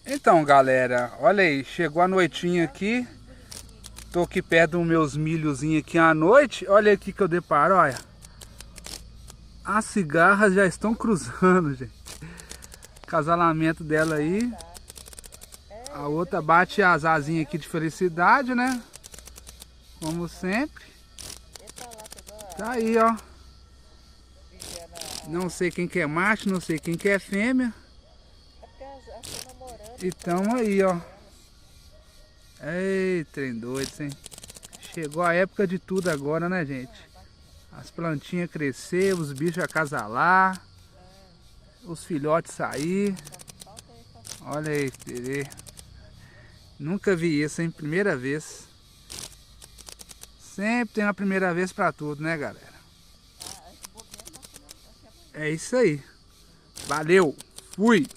Então, galera, olha aí, chegou a noitinha aqui. Tô aqui perto dos meus milhozinhos aqui à noite. Olha aqui que eu deparo, olha. As cigarras já estão cruzando, gente. Casalamento dela aí. A outra bate as asinhas aqui de felicidade, né? Como sempre. Tá aí, ó. Não sei quem que é macho, não sei quem que é fêmea. E tamo aí, ó. Ei, trem doido, hein? Chegou a época de tudo agora, né, gente? As plantinhas crescer, os bichos acasalar, os filhotes sair. Olha aí, Terê. Nunca vi isso, hein? Primeira vez. Sempre tem uma primeira vez pra tudo, né, galera? É isso aí. Valeu. Fui.